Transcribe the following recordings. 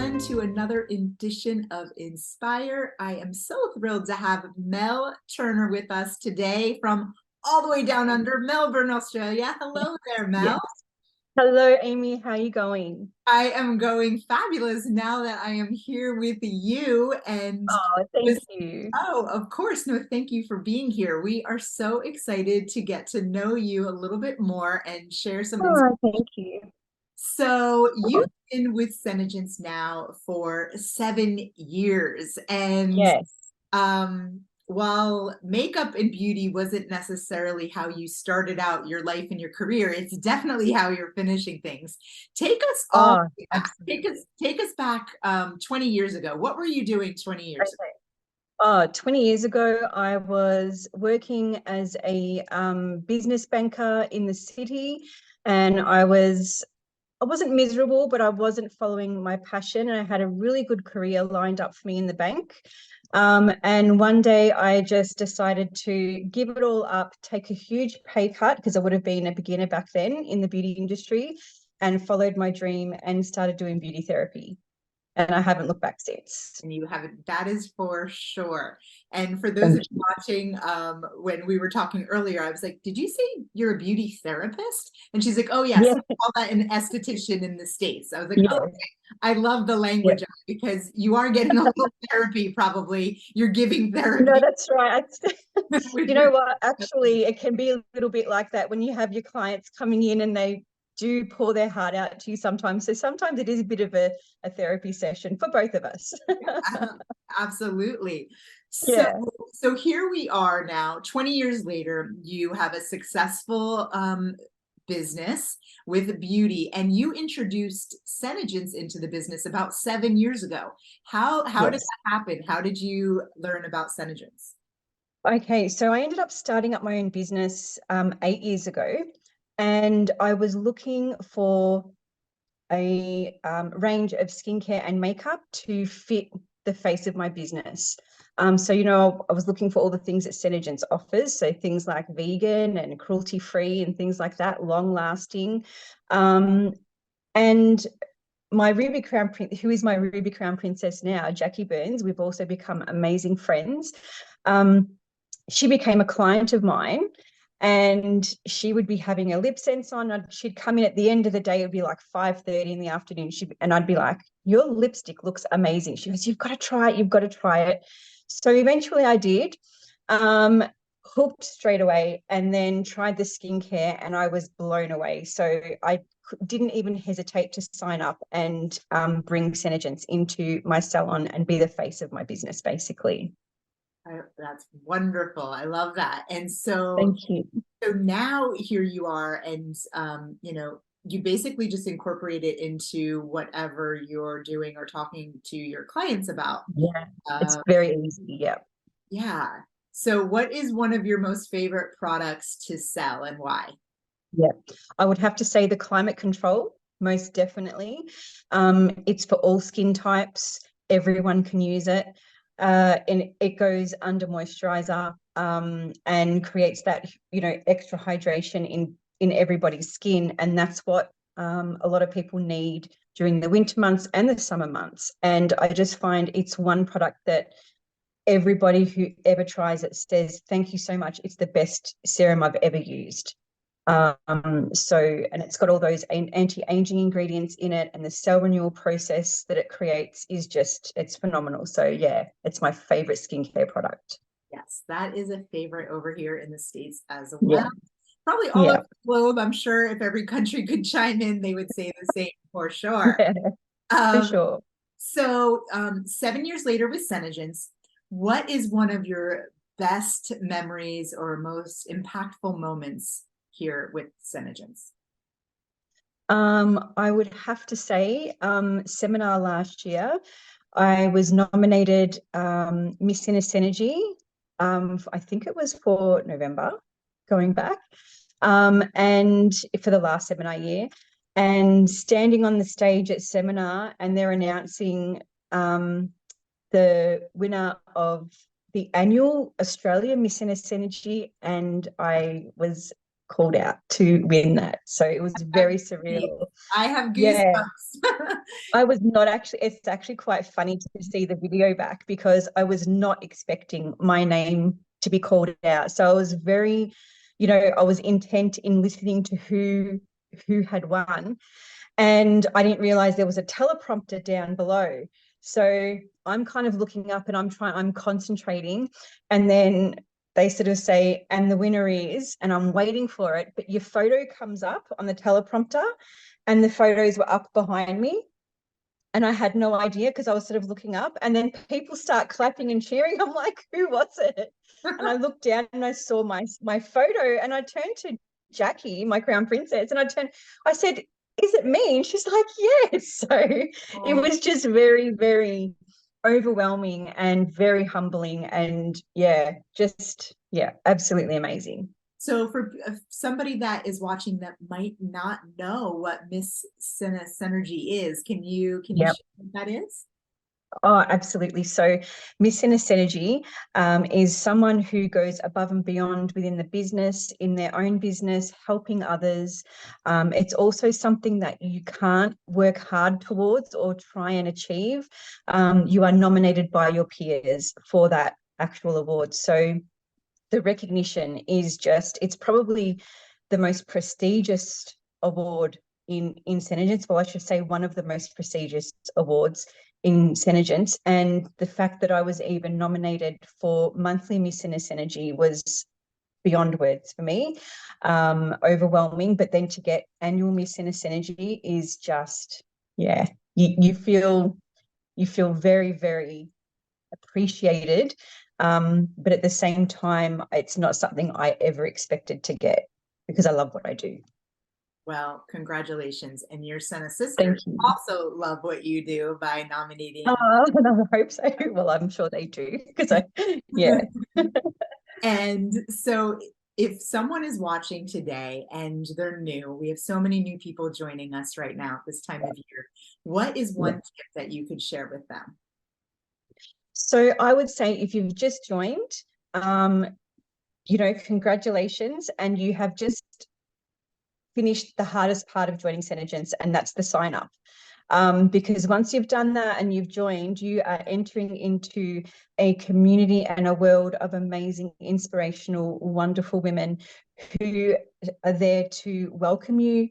everyone to another edition of Inspire. I am so thrilled to have Mel Turner with us today from all the way down under Melbourne, Australia. Hello there, Mel. Yes. Hello, Amy. How are you going? I am going fabulous now that I am here with you and Oh, thank just, you. oh, of course. No, thank you for being here. We are so excited to get to know you a little bit more and share some insights. Oh, thank you. So you've been with SeneGence now for 7 years, and Yes. while makeup and beauty wasn't necessarily how you started out your life and your career, it's definitely how you're finishing things. Take us all Oh, back. absolutely. Take us back 20 years ago. What were you doing 20 years ago? Okay. Oh, 20 years ago, I was working as a business banker in the city, and I wasn't miserable, but I wasn't following my passion. And I had a really good career lined up for me in the bank. And one day I just decided to give it all up, take a huge pay cut because I would have been a beginner back then in the beauty industry, and followed my dream and started doing beauty therapy. And I haven't looked back since. And you haven't, that is for sure. And for those Thank of you you. watching, when we were talking earlier, I was like, did you say you're a beauty therapist? And she's like, oh yes, Yeah, we call that an esthetician in the States. I was like, oh, yeah, okay. I love the yeah. language of it because you are getting a little therapy, probably. You're giving No, therapy that's right. with You your know what? Actually, it can be a little bit like that when you have your clients coming in and they do pour their heart out to you sometimes. So sometimes it is a bit of a therapy session for both of us. absolutely. So, Yeah. so here we are now, 20 years later, you have a successful business with beauty, and you introduced SeneGence into the business about 7 years ago. How did Yes. that happen? How did you learn about SeneGence? Okay. So I ended up starting up my own business 8 years ago, and I was looking for a range of skincare and makeup to fit the face of my business. So, I was looking for all the things that SeneGence offers. So things like vegan and cruelty-free and things like that, long lasting. And my Ruby Crown who is my Ruby Crown princess now, Jackie Burns, we've also become amazing friends. Um, she became a client of mine, and she would be having a lip sense on. She'd come in at the end of the day. It would be like 5:30 in the afternoon. And I'd be like, your lipstick looks amazing. She goes, you've got to try it. You've got to try it. So eventually I did, hooked straight away, and then tried the skincare and I was blown away. So I didn't even hesitate to sign up and bring SeneGence into my salon and be the face of my business, basically. That's wonderful. I love that. And so, Thank you. so now here you are, and you basically just incorporate it into whatever you're doing or talking to your clients about. Yeah, it's Uh, very easy. Yeah. yeah. So what is one of your most favorite products to sell and why? Yeah. I would have to say the climate control, most definitely. It's for all skin types. Everyone can use it. And it goes under moisturizer, and creates that, extra hydration in everybody's skin. And that's what a lot of people need during the winter months and the summer months. And I just find it's one product that everybody who ever tries it says, thank you so much. It's the best serum I've ever used. And it's got all those anti-aging ingredients in it, and the cell renewal process that it creates is it's phenomenal. So yeah, it's my favorite skincare product. Yes, that is a favorite over here in the States as well. Yeah, Probably all over yeah, the globe. I'm sure if every country could chime in, they would say the same for sure. yeah, for Um, sure. so 7 years later with SeneGence, what is one of your best memories or most impactful moments here with SeneGence? I would have to say, seminar last year, I was nominated Miss SeneSynergy. I think it was for November, going back, and for the last seminar year, and standing on the stage at seminar, and they're announcing the winner of the annual Australian Miss SeneSynergy, and I was called out to win that. So it was very surreal. I have Yeah. goosebumps. I was not actually, it's actually quite funny to see the video back because I was not expecting my name to be called out. So I was very, I was intent in listening to who had won. And I didn't realize there was a teleprompter down below. So I'm kind of looking up and I'm concentrating. And then they sort of say, and the winner is, and I'm waiting for it, but your photo comes up on the teleprompter and the photos were up behind me. And I had no idea because I was sort of looking up, and then people start clapping and cheering. I'm like, who was it? And I looked down and I saw my photo, and I turned to Jackie, my crown princess, and I said, is it me? And she's like, yes. So it was just very, very overwhelming and very humbling, and absolutely amazing. So for somebody that is watching that might not know what Miss SeneSynergy is, can you share what that is? Oh, absolutely. So Miss SeneSynergy is someone who goes above and beyond within the business, in their own business, helping others. It's also something that you can't work hard towards or try and achieve. You are nominated by your peers for that actual award. So the recognition is it's probably the most prestigious award in SeneGence. Well, I should say one of the most prestigious awards in SeneGence. And the fact that I was even nominated for monthly Miss SeneSynergy was beyond words for me, overwhelming. But then to get annual Miss SeneSynergy is just, you feel very, very appreciated. But at the same time, it's not something I ever expected to get because I love what I do. Well, congratulations. And your son and sister Thank you. also love what you do by nominating. I hope so. Well, I'm sure they do because And so if someone is watching today and they're new, we have so many new people joining us right now at this time of year. What is one tip that you could share with them? So I would say if you've just joined, congratulations, and you have just finished the hardest part of joining SeneGence, and that's the sign up. Because once you've done that and you've joined, you are entering into a community and a world of amazing, inspirational, wonderful women who are there to welcome you,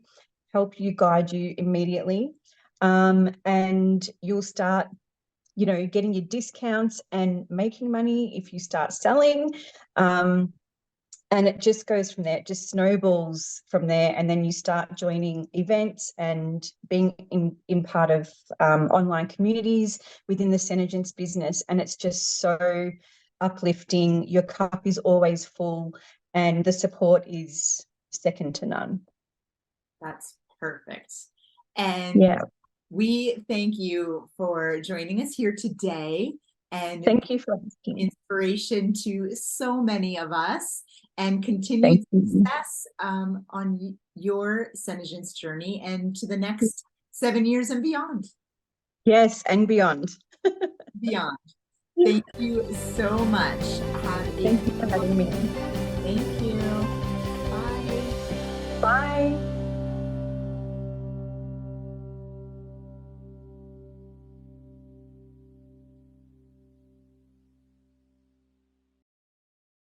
help you, guide you immediately. And you'll start getting your discounts and making money if you start selling. And it just goes from there. It just snowballs from there. And then you start joining events and being in part of online communities within the SeneGence business. And it's just so uplifting. Your cup is always full and the support is second to none. That's perfect. And yeah, we thank you for joining us here today and thank you for asking. Inspiration to so many of us, and continued success on your SeneGence journey and to the next 7 years and beyond. Yes, and beyond. Beyond. Thank you so much. Thank you for having me. Thank you. Bye. Bye.